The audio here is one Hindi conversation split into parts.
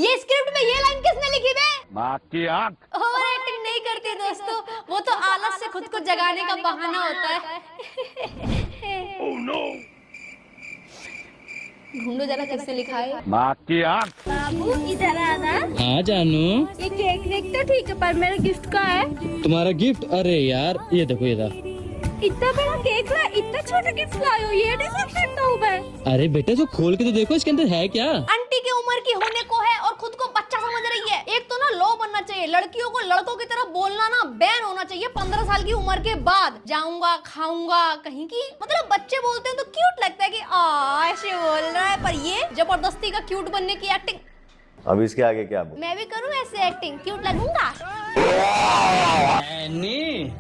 ये स्क्रिप्ट में ये लाइन किसने लिखी बे? माँ की आँख। ओवर एक्टिंग नहीं करती दोस्तों, वो तो आलस से खुद को जगाने का बहाना होता है। Oh no! ढूंढो जरा किसने लिखा है। माँ की आँख। बाबू इधर आना। हाँ जानू, ये केक वेक तो ठीक है, पर मेरा गिफ्ट का है। तुम्हारा गिफ्ट? अरे यार ये देखो ये था। इतना बड़ा केक ला, इतना छोटा गिफ्ट लाए हो, ये डिजर्व करता हूँ मैं। अरे बेटा जो खोल के तो देखो इसके अंदर है क्या। आंटी की उम्र की होने को है और खुद को बच्चा समझ रही है। एक तो ना लॉ बनना चाहिए, लड़कियों को लड़कों की तरह बोलना ना बैन होना चाहिए 15 साल की उम्र के बाद। जाऊंगा खाऊंगा कहीं की, मतलब बच्चे बोलते हैं तो क्यूट लगता है कि ऐसे बोल रहा है, पर ये जबरदस्ती का क्यूट बनने की एक्टिंग। अब इसके आगे क्या बोल? मैं भी करूँ ऐसे एक्टिंग, क्यूट लगूंगा। एनी,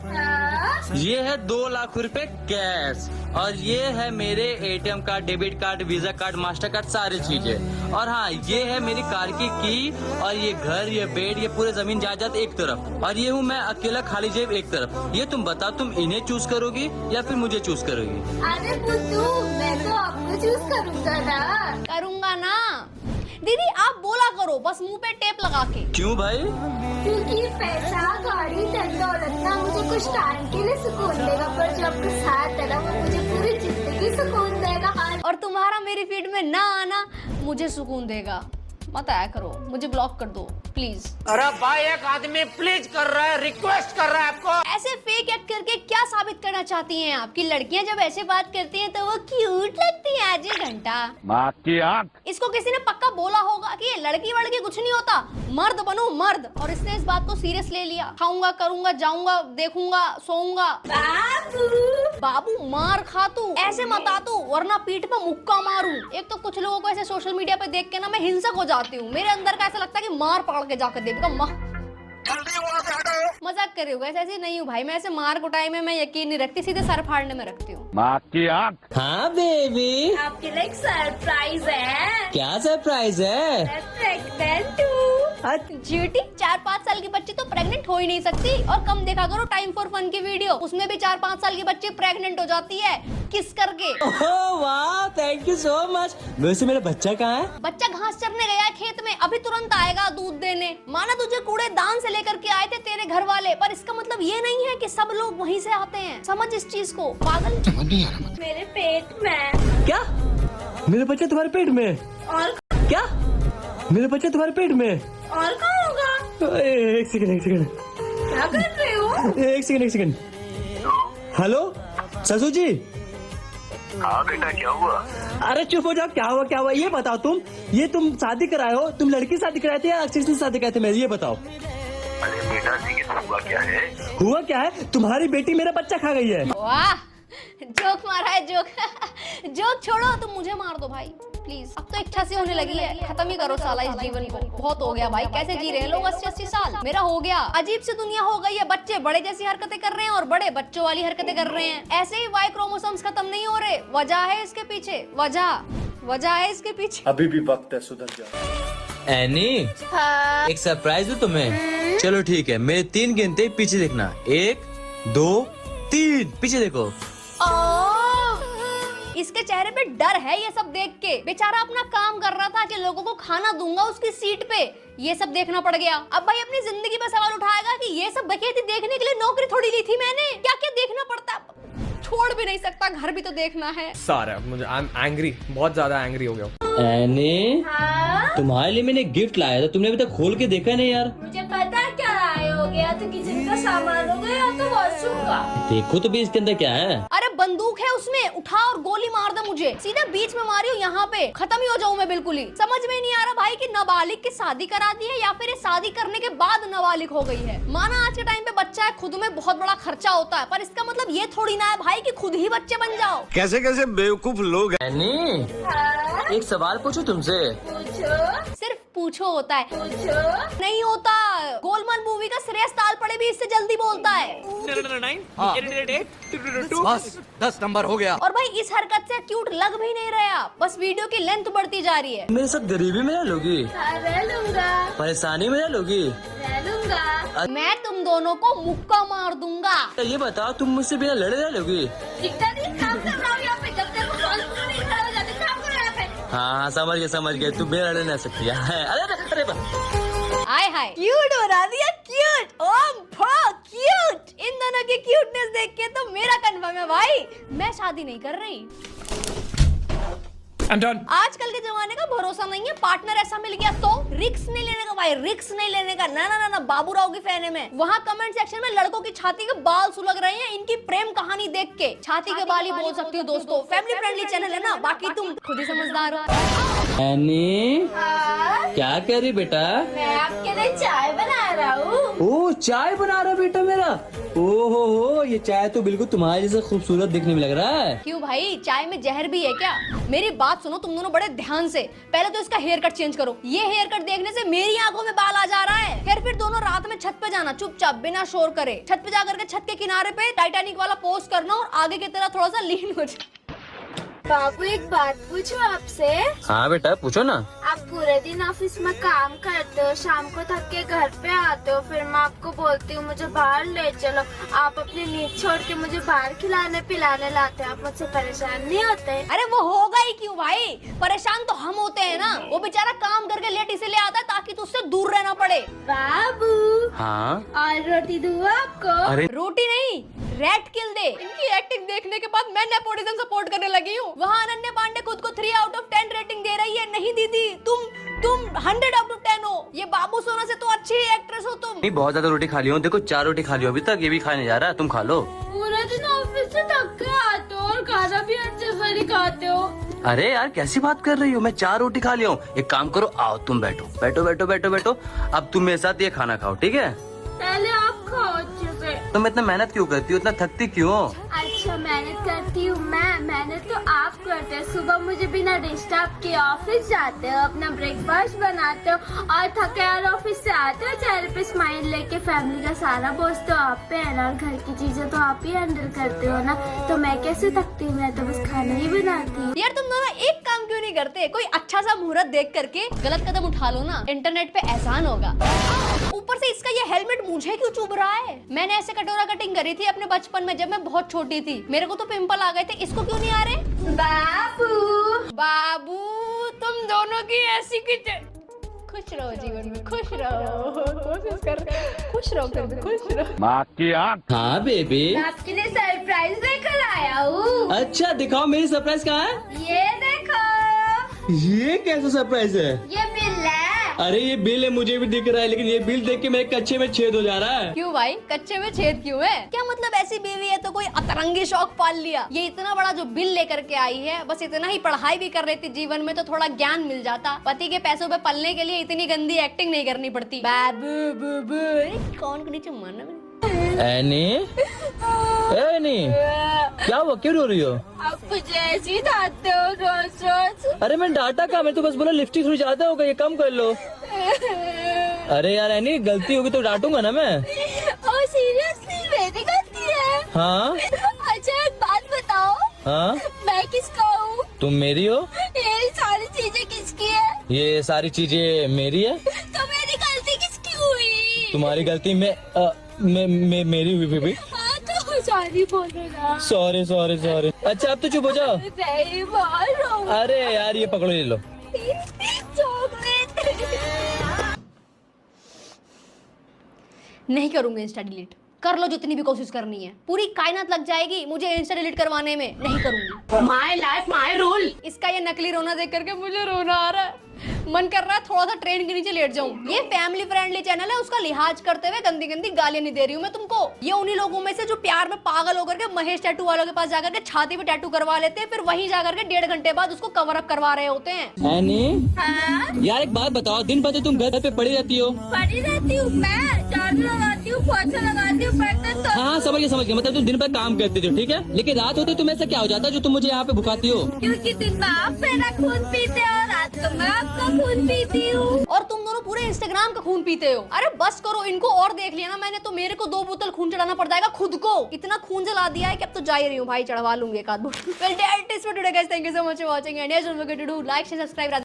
ये है 2 लाख रुपए कैश और ये है मेरे ATM card, debit card, visa card, master card, सारी चीजें। और हाँ, ये है मेरी कार की और ये घर, ये बेड, ये पूरे जमीन जायदाद एक तरफ, और ये हूँ मैं अकेला खाली जेब एक तरफ। ये तुम बताओ, तुम इन्हें चूज करोगी या फिर मुझे चूज करोगी? अरे बुद्धू, मैं तो आपको चूज करूंगा ना। करूंगा ना। दीदी आप बोला करो बस मुंह पे टेप लगा के। क्यों भाई? क्योंकि पैसा, गाड़ी, धन दौलत ना मुझे कुछ टाइम के लिए सुकून देगा, पर जो आपके साथ है ना वो मुझे पूरी जिंदगी सुकून देगा। और तुम्हारा मेरी फीड में ना आना मुझे सुकून देगा। मत आया करो, मुझे ब्लॉक कर दो प्लीज। अरे भाई एक आदमी प्लीज कर रहा है, रिक्वेस्ट कर रहा है आपको। ऐसे फेक एक्ट करके क्या साबित करना चाहती हैं आप? कि लड़कियां जब ऐसे बात करती हैं तो वो क्यूट लगती है। आज घंटा माँ की आँख। इसको किसी ने पक्का बोला होगा कि ये लड़की वड़की कुछ नहीं होता, मर्द बनो मर्द, और इसने इस बात को सीरियस ले लिया। खाऊंगा करूंगा जाऊंगा देखूंगा सोऊंगा। बाबू मार खा तू, ऐसे मत आ तू वरना पीठ पे मुक्का मारूं। एक तो कुछ लोगों को ऐसे सोशल मीडिया पे देख के ना मैं हिंसक हो जाती हूँ। मेरे अंदर का ऐसा लगता है कि मार पकड़ के जाकर देगा। मजाक कर रही हूँ, ऐसे नहीं हूँ भाई। मैं ऐसे मार कुटाई में मैं यकीन नहीं रखती, सीधे सर फाड़ने में रखती हूँ। माँ की आँख। हाँ बेबी, आपके लिए एक सरप्राइज है। क्या सरप्राइज है? प्रेग्नेंट हूँ। ज्यूटी 4-5 साल की बच्ची तो प्रेग्नेंट हो ही नहीं सकती। और कम देखा करो टाइम फॉर फन की वीडियो, उसमें भी 4-5 साल की बच्ची प्रेग्नेंट हो जाती है किस करके। ओह वाह, थैंक यू सो मच। वैसे मेरा बच्चा कहाँ है? बच्चा घास चरने गया है खेत में, अभी तुरंत आएगा दूध देने। माना तुझे कूड़ेदान से लेकर के आए थे तेरे घर वाले, पर इसका मतलब ये नहीं है कि सब लोग वहीं से आते हैं। समझ इस चीज को, पागल। मेरे पेट में। क्या? मेरा बच्चा तुम्हारे पेट में? और क्या? मेरा बच्चा तुम्हारे पेट में? और कौन होगा? एक सेकंड क्या कर रहे हो? एक सेकंड। हेलो ससुर जी। हाँ बेटा क्या हुआ? अरे चुप हो जाओ, क्या हुआ ये बताओ। तुम शादी कराए हो? तुम लड़की शादी कराए थे या अक्षय से शादी कराए थे? मैं ये बताओ। अरे बेटा लेकिन हुआ क्या है? हुआ क्या है? तुम्हारी बेटी मेरा बच्चा खा गई है। वाह, जोक मारा है जोक। जोक छोड़ो, तुम मुझे मार दो भाई प्लीज। अब तो इच्छा सी होने लगी है, खत्म ही करो साला इस जीवन को। बहुत हो गया भाई, कैसे जी रहे हैं लोग 80-80 साल। मेरा हो गया, अजीब सी दुनिया हो गई है। बच्चे बड़े जैसी हरकतें कर रहे हैं और बड़े बच्चों वाली हरकतें कर रहे हैं। ऐसे ही वाई क्रोमोसोम्स खत्म नहीं हो रहे। वजह है इसके पीछे, वजह है इसके पीछे। अभी भी वक्त है, सुधर जाओ। एनी, हाँ। एक सरप्राइज दो तुम्हें। चलो ठीक है, मेरे 3 गिनते पीछे देखना। 1 2 3, पीछे देखो। इसके चेहरे पे डर है ये सब देख के। बेचारा अपना काम कर रहा था कि लोगों को खाना दूंगा उसकी सीट पे, ये सब देखना पड़ गया। अब भाई अपनी जिंदगी पे सवाल उठाएगा कि ये सब बखेती देखने के लिए नौकरी थोड़ी ली थी मैंने। क्या क्या देखना पड़ता, छोड़ भी नहीं सकता, घर भी तो देखना है। सारा मुझे एंग्री, बहुत ज्यादा एंग्री हो गया। एनी, तुम्हारे लिए मैंने गिफ्ट लाया था, तुमने अभी तक खोल के देखा नहीं यार। मुझे पता है क्या आए हो गया, तो किचन का सामान हो गया तो वॉशरूम का। देखो तो भी इसके अंदर क्या है। अरे बंदूक है उसमें, उठा और गोली मार दे मुझे। सीधा बीच में मारी हो, यहाँ पे खत्म ही हो जाऊं मैं बिल्कुल ही। समझ में नहीं आ रहा भाई कि नाबालिग की शादी करा दी है या फिर ये शादी करने के बाद नाबालिग हो गई है। माना आज के टाइम पे बच्चा है, खुद में बहुत बड़ा खर्चा होता है, पर इसका मतलब ये थोड़ी ना है भाई कि खुद ही बच्चे बन जाओ। कैसे कैसे बेवकूफ लोग हैं। एनी, एक सवाल पूछो तुमसे। पूछो। सिर्फ पूछो होता है, पूछो। नहीं होता। गोलमाल मूवी का श्रेयस तालपड़े भी इससे जल्दी बोलता है। 10 नंबर हो गया। और भाई इस हरकत से क्यूट लग भी नहीं रहा, बस वीडियो की लेंथ बढ़ती जा रही है। मेरे साथ गरीबी में रह लोगी, रह लूंगा, परेशानी में रह लोगी। रह लूंगा। मैं तुम दोनों को मुक्का मार दूंगा। तो ये बताओ, तुम मुझसे बिना लड़े रह लोगी? दिखता नहीं, काम कर रहा हूँ यहाँ पे। जब तक वो कॉल नहीं खड़ा हो जाते, काम करो यहाँ पे। हाँ समझ गए तू मेरा नहीं सकती है। अरे हाय हाय क्यूट बना दिया क्यूट। ओह क्यूट। इन दोनों की क्यूटनेस देख के तो मेरा कंफर्म है भाई, मैं शादी नहीं कर रही। I'm done. आजकल के जमाने का भरोसा नहीं है, पार्टनर ऐसा मिल गया तो रिक्स नहीं लेने का भाई, रिक्स नहीं लेने का। ना ना ना ना, बाबू राव की फैन है मैं। वहाँ कमेंट सेक्शन में लड़कों की छाती के बाल सुलग रहे हैं इनकी प्रेम कहानी देख के। छाती के बाल ही बोल सकती हूँ दोस्तों, फैमिली फ्रेंडली चैनल है ना, बाकी तुम खुद ही समझदार हो। एनी क्या कर रही बेटा? मैं आपके लिए चाय बना रहा हूँ। ओ चाय बना रहा बेटा मेरा। ओहो हो, ये चाय तो बिल्कुल तुम्हारे जैसे खूबसूरत दिखने में लग रहा है। क्यों भाई, चाय में जहर भी है क्या? मेरी बात सुनो तुम दोनों बड़े ध्यान से। पहले तो इसका हेयर कट चेंज करो। ये हेयर कट देखने से मेरी आंखों में बाल आ जा रहा है। फिर दोनों रात में छत पे जाना चुपचाप बिना शोर करे। छत पे जाकर के छत के किनारे पे टाइटैनिक वाला पोज करना और आगे की तरह थोड़ा सा लीन हो जाए। बाबू एक बात पूछूं आपसे? हाँ बेटा पूछो ना। आप पूरे दिन ऑफिस में काम करते हो, शाम को थक के घर पे आते हो, फिर मैं आपको बोलती हूँ मुझे बाहर ले चलो, आप अपनी नींद छोड़ के मुझे बाहर खिलाने पिलाने लाते हो, आप मुझसे परेशान नहीं होते? अरे वो होगा ही क्यों भाई, परेशान तो हम होते हैं ना। वो बेचारा काम करके लेट इसलिए आता है ताकि तुझसे दूर रहना पड़े। बाबू हाँ और रोटी दूँ आपको? अरे रोटी नहीं, रेट किल दे। इनकी एक्टिंग देखने के बाद मैं नेपोटिज्म सपोर्ट करने लगी हूँ। वहाँ अनन्या पांडे खुद को 3 आउट ऑफ 10 रेटिंग दे रही है। नहीं दीदी, तुम 100 आउट ऑफ 10 हो। ये बाबू सोना से तो अच्छी एक्ट्रेस हो तुम। नहीं, बहुत ज्यादा रोटी खा ली हूँ। देखो 4 रोटी खा ली हूँ अभी तक, ये भी खाने जा रहा है, तुम खा लो। पूरे दिन ऑफिस से थक के आते हो और खाना भी अच्छे से नहीं खाते हो। अरे यार कैसी बात कर रही हो, मैं 4 रोटी खा लिया हूँ। एक काम करो, आओ तुम बैठो बैठो बैठो बैठो बैठो। अब तुम मेरे साथ ये खाना खाओ, ठीक है? पहले आप खाओ अच्छे से। तुम इतना मेहनत क्यों करती हो, इतना थकती क्यों हो? अच्छा मेहनत करती हूँ मैं, मेहनत तो आप करते हो। सुबह मुझे बिना डिस्टर्ब के ऑफिस जाते हो, अपना ब्रेकफास्ट बनाते हो और थके यार ऑफिस से आते हो, चेहरे पे स्माइल लेके। फैमिली का सारा बोझ तो आप पे है ना, और घर की चीजें तो आप ही हैंडल करते हो ना, तो मैं कैसे थकती हूँ? मैं तो बस खाना ही बनाती हूँ। यार तुम दोनों एक काम क्यों नहीं करते? कोई अच्छा सा मुहूर्त देख करके गलत कदम उठा लो ना, इंटरनेट पे एहसान होगा। ऊपर से इसका ये हेलमेट मुझे क्यों चुभ रहा है? मैंने ऐसे कटोरा कटिंग करी थी अपने बचपन में जब मैं बहुत छोटी थी। मेरे को तो पिंपल आ गए थे, इसको क्यों नहीं आ रहे? बाबू तुम दोनों की ऐसी की खुश रहो जीवन में, खुश रहो, कोशिश कर, खुश रहो फिर भी, खुश रहो। माँ की आँख। हाँ बेबी। मैं आपके लिए सरप्राइज लेकर आया हूँ। अच्छा दिखाओ, मेरी सरप्राइज कहाँ है? ये देखो, ये कैसा सरप्राइज है? ये बिल है। अरे ये बिल है, मुझे भी दिख रहा है, लेकिन ये बिल देख के मेरे कच्चे में छेद हो जा रहा है। क्यों भाई, कच्चे में छेद क्यों है? क्या मतलब ऐसी बीवी है तो कोई अतरंगी शौक पाल लिया? ये इतना बड़ा जो बिल लेकर के आई है, बस इतना ही पढ़ाई भी कर रही थी जीवन में तो थोड़ा ज्ञान मिल जाता। पति के पैसों पे पलने के लिए इतनी गंदी एक्टिंग नहीं करनी पड़ती। बाबू बू कौन के नीचे मारना मैंने? एनी क्या हुआ, क्यों रो रही हो? आप मुझे ऐसे ही डांटते हो रोज रोज। अरे मैं डांटा का, मैं तो बस बोला लिपस्टिक थोड़ी ज्यादा हो गई, ये कम कर लो। अरे यार एनी, गलती होगी तो डांटूंगा ना मैं। ओ सीरियसली मेरी गलती है? हाँ। अच्छा एक बात बताओ, हाँ मैं किसका हूँ? तुम मेरी हो। ये सारी चीजें किसकी है? ये सारी चीजें मेरी है। तो मेरी गलती किसकी हुई? तुम्हारी गलती मेरी हुई बेबी। हाँ तो सॉरी बोलो ना। Sorry sorry sorry. अच्छा अब तो चुप हो जाओ। नहीं बोल रहा हूँ। अरे यार ये पकड़ो, ले लो। चॉकलेट। नहीं करूंगी इंस्टा डिलीट। कर लो जितनी भी कोशिश करनी है, पूरी कायनात लग जाएगी मुझे इंस्टा डिलीट करवाने में, नहीं करूंगी। My life my rule. इसका ये नकली रोना देख करके मुझे रोना आ रहा है। मन कर रहा है थोड़ा सा ट्रेन के नीचे लेट जाऊं। ये फैमिली फ्रेंडली चैनल है, उसका लिहाज करते हुए गंदी गंदी गालियां नहीं दे रही हूँ मैं तुमको। ये उन्हीं लोगों में से जो प्यार में पागल होकर के महेश टैटू वालों के पास जाकर के छाती पे टैटू करवा लेते हैं, फिर वहीं जाकर के 1.5 घंटे बाद उसको कवर अप करवा रहे होते हैं। एनी यार एक बात बताओ, दिन भर तो तुम घर पे पड़ी रहती हो। पड़ी रहती हूँ मैं, झाड़ू लगाती हूँ, पोछा लगाती हूँ, बर्तन धोती हूँ। हाँ समझ गया, मतलब तुम दिन भर काम करती हो, ठीक है, लेकिन रात होते तुम ऐसा क्या हो जाता है जो तुम मुझे यहाँ पे भुखाती हो? क्योंकि दिन में आप मेरा खून पीते हो, रात को मैं आपका खून पीती हूँ। और तुम दोनों पूरे इंस्टाग्राम का खून पीते हो। अरे बस करो, इनको और देख लिया ना मैंने तो मेरे को 2 बोतल खून चढ़ाना पड़ जाएगा खुद को। इतना खून जला दिया है कि अब तो जा ही रही हूँ भाई, चढ़वा लूंगी एक आध बोतल। Well, that is for today guys. Thank you so much for watching and yes, don't forget to do like, share, subscribe.